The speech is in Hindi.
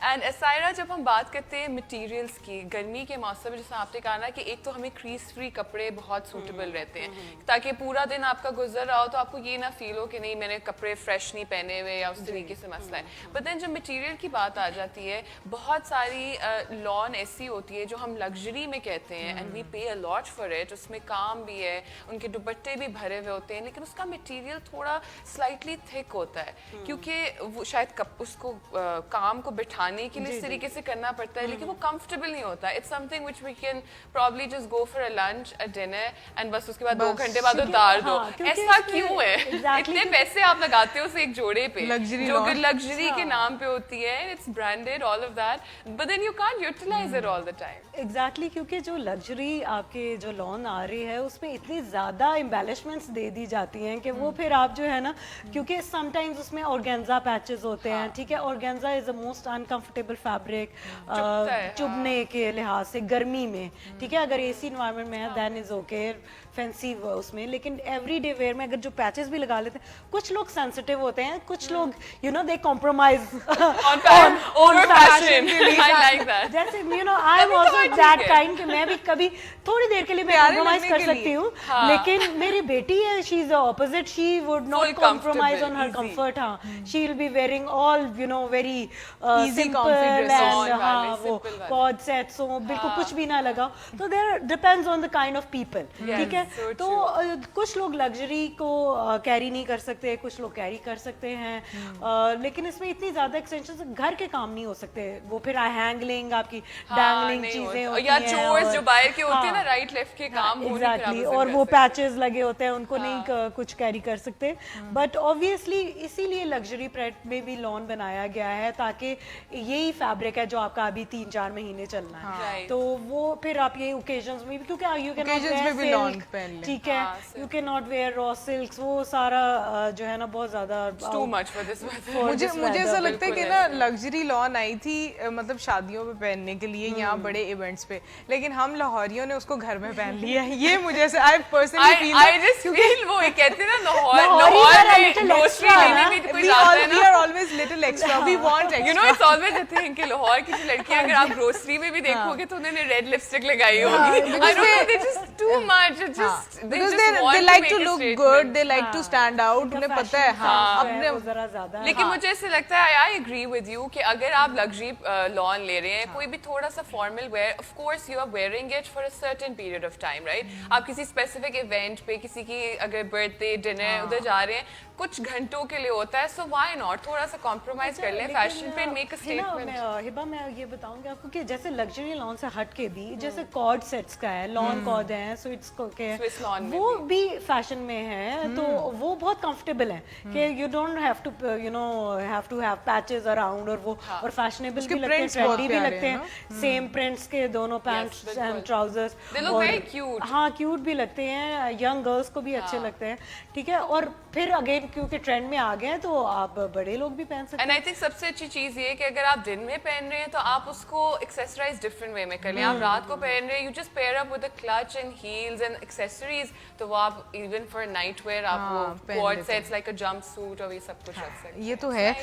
एंड एसायरा, जब हम बात करते हैं मटेरियल्स की, गर्मी के मौसम में जैसा आपने कहा ना कि एक तो हमें क्रीज फ्री कपड़े बहुत सूटेबल रहते हैं ताकि पूरा दिन आपका गुजर रहा हो तो आपको ये ना फील हो कि नहीं मैंने कपड़े फ्रेश नहीं पहने हुए या उस तरीके से मसला है। बट देन जब मटेरियल की बात आ जाती है, बहुत सारी लॉन ऐसी होती है जो हम लग्जरी में कहते हैं एंड वी पे अ लॉट फॉर इट, उसमें काम भी है, उनके दुपट्टे भी भरे हुए होते हैं, लेकिन उसका मटेरियल थोड़ा स्लाइटली थिक होता है क्योंकि वो शायद उसको काम को बिठाने के लिए इस तरीके से करना पड़ता है, लेकिन वो कंफर्टेबल नहीं होता। It's something which we can probably just go for a lunch, a dinner and बस उसके बाद 2 घंटे बाद उतार दो। ऐसा क्यों है? इतने पैसे आप लगाते हो उस एक जोड़े पे जो कि लग्जरी के नाम पे होती है, it's branded all of that, but then you can't utilize it all the time. Exactly, क्योंकि जो लग्जरी आपके जो लॉन आ रही है उसमें इतनी ज़्यादा एम्बेलिशमेंट्स दे दी जाती हैं कि वो फिर आप जो है ना, क्योंकि समटाइम्स उसमें ऑर्गेन्जा पैचेस होते हैं, ठीक है, organza is the most uncomfortable fabric चुभने के लिहाज से गर्मी में, ठीक है, अगर एसी इन्वायरमेंट में है देन इज ओके फैंसी उसमें, लेकिन एवरीडे वेयर में अगर जो पैचेस भी लगा लेते हैं, कुछ लोग सेंसिटिव होते हैं, कुछ लोग you know they compromise on fashion, I like that, जैसे you know I am also that kind कि मैं भी कभी थोड़ी देर के लिए मैं कॉम्प्रोमाइज कर सकती हूँ, लेकिन मेरी बेटी है, she is the opposite, she would not compromise on her comfort, हाँ, she will be wearing all you know very simple and हाँ वो कॉर्ड सेट्स हो, बिल्कुल कुछ भी ना लगाओ, तो there depends on the kind of people, ठीक है। तो कुछ लोग लग्जरी को कैरी नहीं कर सकते, कुछ लोग कैरी कर सकते हैं, लेकिन इसमें इतनी ज्यादा एक्सटेंशन घर के काम नहीं हो सकते, वो फिर हैंगलिंग आपकी डैंगलिंग चीजें होती या हैं, चोर्स जो बाहर के होते हैं ना, राइट लेफ्ट के काम एग्जैक्टली, और वो पैचेस लगे होते हैं उनको नहीं कुछ कैरी कर सकते, बट ऑब्वियसली इसीलिए लग्जरी प्रिंट में भी लॉन बनाया गया है ताकि यही फैब्रिक है जो आपका अभी 3-4 महीने चलना है, तो वो फिर आप ये ओकेजन्स में भी, क्योंकि यू कैन ठीक है, you can not wear raw silks, वो सारा जो है ना बहुत ज्यादा टू मच फॉर दिस। मुझे ऐसा लगता है कि ना लग्जरी लॉन आई थी मतलब शादियों में पहनने के लिए, यहाँ बड़े इवेंट्स पे, लेकिन हम लाहौरियों ने उसको घर में पहन लिया है, ये मुझे ऐसे I personally feel, I just feel वो कहते हैं ना लाहौर में ग्रोसरी लेने में कोई जाता है ना, we are always little extra, we want extra, you know it's always a thing कि लाहौर की जो लड़कियां अगर आप ग्रोसरी में भी देखोगे तो उन्होंने रेड लिपस्टिक लगाई होगी, I don't know, they just too much, just they like to look good, they like to stand out, उन्हें पता है हाँ अपने जरा ज्यादा। लेकिन मुझे ऐसे लगता है, आई एग्री विद यू कि अगर आप लग्जरी लॉन ले रहे हैं, कोई भी थोड़ा सा formal wear, of course you are wearing it for a certain period of time, right, आप किसी स्पेसिफिक इवेंट पे, किसी की अगर बर्थडे डिनर उधर जा रहे हैं, कुछ घंटों के लिए होता है, सो व्हाई नॉट थोड़ा सा कॉम्प्रोमाइज कर लें फैशन पे, मेक अ स्टेटमेंट। हिबा मैं ये बताऊंगी आपको कि जैसे लग्जरी लॉन से हट के भी जैसे कॉर्ड सेट्स का है, लॉन कॉर्ड है, स्विस के वो भी फैशन में है, तो वो बहुत कंफर्टेबल है कि you don't have to you know have patches around, और वो और फैशनेबल भी लगते हैं, ट्रेंडी भी लगते हैं, सेम प्रिंट्स के दोनों पैंट्स एंड ट्राउजर्स, हाँ क्यूट भी लगते हैं, यंग गर्ल्स को भी अच्छे लगते हैं, ठीक है, और फिर अगेन क्योंकि ट्रेंड में आ गए हैं तो आप बड़े लोग भी पहन सकते हैं। एंड आई थिंक सबसे अच्छी चीज ये है कि अगर आप दिन में पहन रहे हैं तो आप उसको एक्सेसराइज डिफरेंट वे में कर लें, आप रात को पहन रहे हैं, you just pair up with a clutch and heels and accessories, तो वो आप इवन फॉर नाइट वेयर आप वो coord sets like a jumpsuit और ये सब कुछ रख सकते हैं। ये तो है।